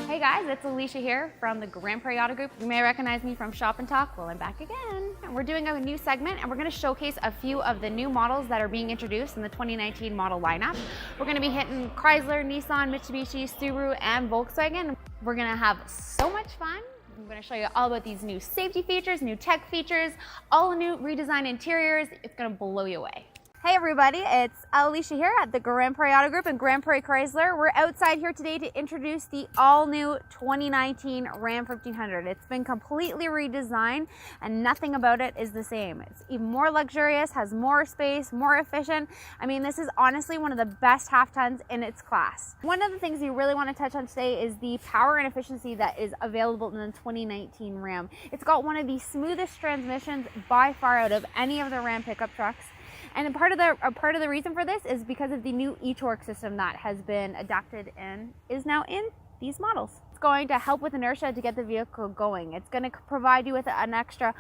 Hey guys, it's Alicia here from the Prairie Auto Group. You may recognize me from Shop and Talk. Well, I'm back again. And we're doing a new segment and we're going to showcase a few of the new models that are being introduced in the 2019 model lineup. We're going to be hitting Chrysler, Nissan, Mitsubishi, Subaru, and Volkswagen. We're going to have so much fun. I'm going to show you all about these new safety features, new tech features, all new redesigned interiors. It's going to blow you away. Hey everybody, it's Alicia here at the Prairie Auto Group and Prairie Chrysler. We're outside here today to introduce the all-new 2019 Ram 1500. It's been completely redesigned and nothing about it is the same. It's even more luxurious, has more space, more efficient. I mean, this is honestly one of the best half tons in its class. One of the things you really want to touch on today is the power and efficiency that is available in the 2019 Ram. It's got one of the smoothest transmissions by far out of any of the Ram pickup trucks. And part of the reason for this is because of the new e-torque system that has been adapted and is now in these models. It's going to help with inertia to get the vehicle going. It's going to provide you with an extra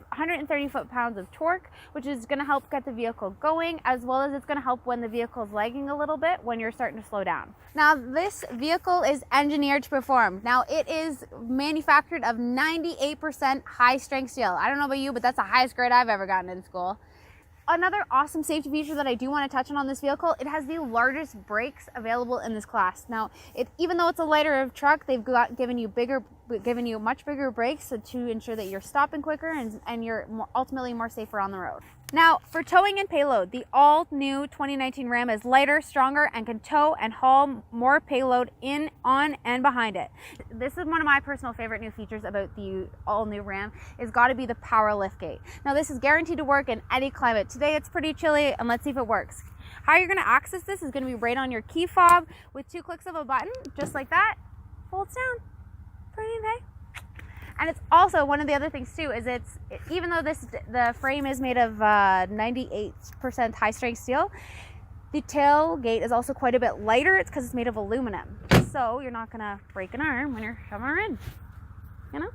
130 foot-pounds of torque, which is going to help get the vehicle going, as well as it's going to help when the vehicle is lagging a little bit when you're starting to slow down. Now, this vehicle is engineered to perform. Now, it is manufactured of 98% high-strength steel. I don't know about you, but that's the highest grade I've ever gotten in school. Another awesome safety feature that I do want to touch on this vehicle, it has the largest brakes available in this class. Now, even though it's a lighter truck, they've given you much bigger brakes to ensure that you're stopping quicker and you're ultimately more safer on the road. Now, for towing and payload, the all-new 2019 Ram is lighter, stronger, and can tow and haul more payload in, on, and behind it. This is one of my personal favorite new features about the all-new Ram. It's got to be the power liftgate. Now, this is guaranteed to work in any climate. Today, it's pretty chilly, and let's see if it works. How you're going to access this is going to be right on your key fob with 2 clicks of a button, just like that. Folds down. Pretty nice. And it's also, one of the other things too, is even though the frame is made of 98% high strength steel, the tailgate is also quite a bit lighter. It's because it's made of aluminum. So you're not gonna break an arm when you're shoving her in, you know?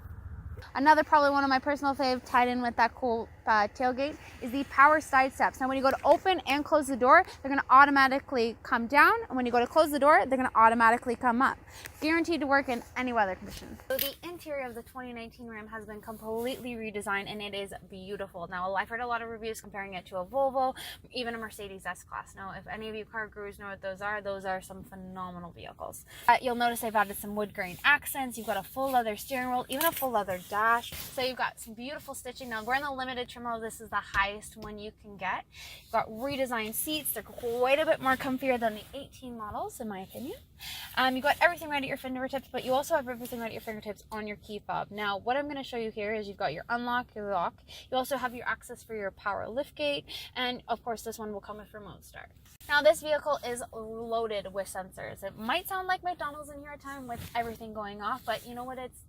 Another, probably one of my personal faves tied in with that cool tailgate is the power side steps. Now when you go to open and close the door, they're going to automatically come down, and when you go to close the door, they're going to automatically come up. Guaranteed to work in any weather conditions. So the interior of the 2019 Ram has been completely redesigned and it is beautiful. Now I've heard a lot of reviews comparing it to a Volvo, even a Mercedes S-Class. Now if any of you car gurus know what those are some phenomenal vehicles. You'll notice they've added some wood grain accents. You've got a full leather steering wheel, even a full leather dash. So you've got some beautiful stitching. Now we're in the limited trim level. This is the highest one you can get. You've got redesigned seats. They're quite a bit more comfier than the 18 models, in my opinion. You've got everything right at your fingertips, but you also have everything right at your fingertips on your key fob. Now, what I'm going to show you here is you've got your unlock, your lock. You also have your access for your power liftgate, and of course, this one will come with remote start. Now, this vehicle is loaded with sensors. It might sound like McDonald's in here at time with everything going off, but you know what it's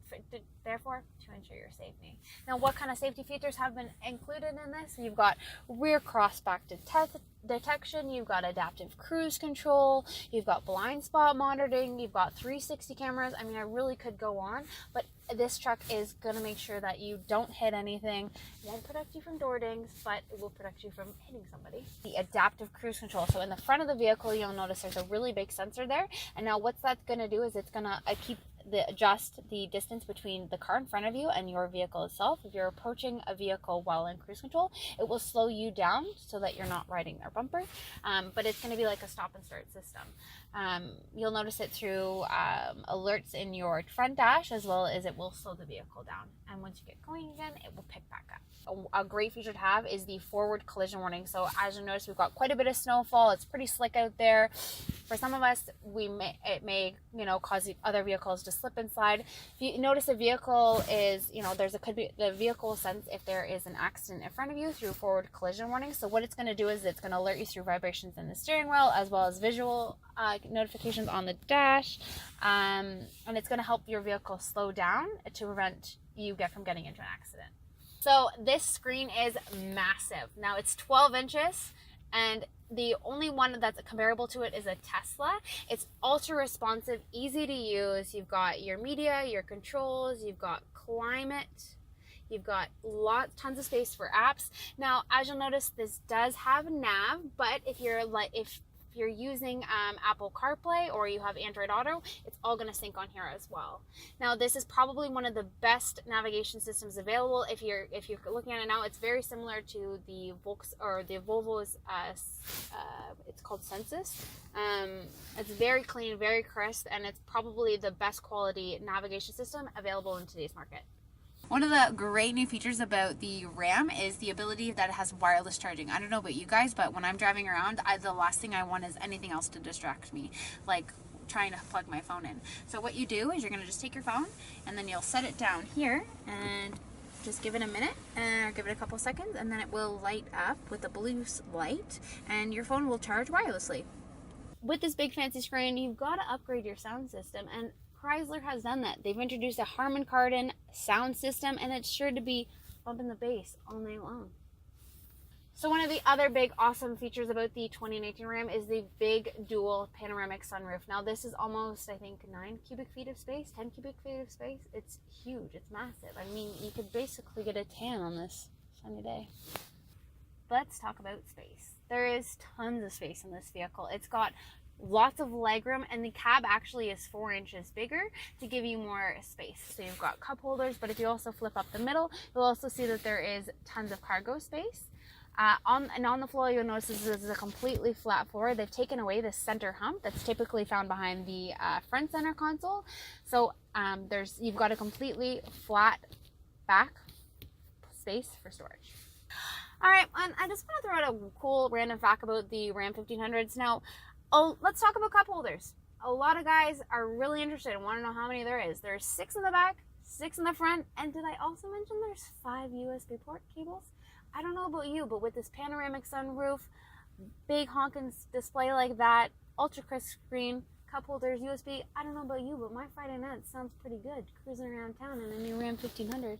there for? To ensure your safety. Now, what kind of safety features have been included in this? You've got rear crossback detection, you've got adaptive cruise control, you've got blind spot monitoring, you've got 360 cameras. I mean, I really could go on, but this truck is going to make sure that you don't hit anything. It won't protect you from door dings, but it will protect you from hitting somebody. The adaptive cruise control. So in the front of the vehicle, you'll notice there's a really big sensor there. And now what's that going to do is it's going to adjust the distance between the car in front of you and your vehicle itself. If you're approaching a vehicle while in cruise control, it will slow you down so that you're not riding their bumper. But it's going to be like a stop and start system. You'll notice it through alerts in your front dash, as well as it will slow the vehicle down. And once you get going again, it will pick back up. A great feature to have is the forward collision warning. So as you notice, we've got quite a bit of snowfall. It's pretty slick out there. For some of us, it may cause the other vehicles to slip and slide. If you notice a vehicle is, the vehicle will sense if there is an accident in front of you through forward collision warning. So what it's going to do is it's going to alert you through vibrations in the steering wheel, as well as visual notifications on the dash, and it's going to help your vehicle slow down to prevent you from getting into an accident. So this screen is massive. Now it's 12 inches, and the only one that's comparable to it is a Tesla. It's ultra responsive, easy to use. You've got your media, your controls, you've got climate, you've got tons of space for apps. Now, as you'll notice, this does have nav, but if if you're using Apple CarPlay or you have Android Auto, it's all going to sync on here as well. Now, this is probably one of the best navigation systems available. If you're looking at it now, it's very similar to the Volvo's. It's called Sensus. It's very clean, very crisp, and it's probably the best quality navigation system available in today's market. One of the great new features about the Ram is the ability that it has wireless charging. I don't know about you guys, but when I'm driving around, the last thing I want is anything else to distract me, like trying to plug my phone in. So what you do is you're going to just take your phone and then you'll set it down here and just give it a minute or give it a couple seconds, and then it will light up with a blue light and your phone will charge wirelessly. With this big fancy screen, you've got to upgrade your sound system, and Chrysler has done that. They've introduced a Harman Kardon sound system, and it's sure to be bumping the bass all night long. So one of the other big awesome features about the 2019 Ram is the big dual panoramic sunroof. Now this is almost, I think, 9 cubic feet of space, 10 cubic feet of space. It's huge, it's massive. I mean, you could basically get a tan on this sunny day. Let's talk about space. There is tons of space in this vehicle. It's got lots of legroom, and the cab actually is 4 inches bigger to give you more space. So you've got cup holders, but if you also flip up the middle, you'll also see that there is tons of cargo space. On the floor, you'll notice this is a completely flat floor. They've taken away the center hump that's typically found behind the front center console. So you've got a completely flat back space for storage. All right, and I just want to throw out a cool random fact about the Ram 1500s. Now, let's talk about cup holders. A lot of guys are really interested and want to know how many there is. There's 6 in the back, 6 in the front, and did I also mention there's 5 USB port cables? I don't know about you, but with this panoramic sunroof, big honking display like that, ultra crisp screen, cup holders, USB, I don't know about you, but my Friday night sounds pretty good cruising around town in a new Ram 1500.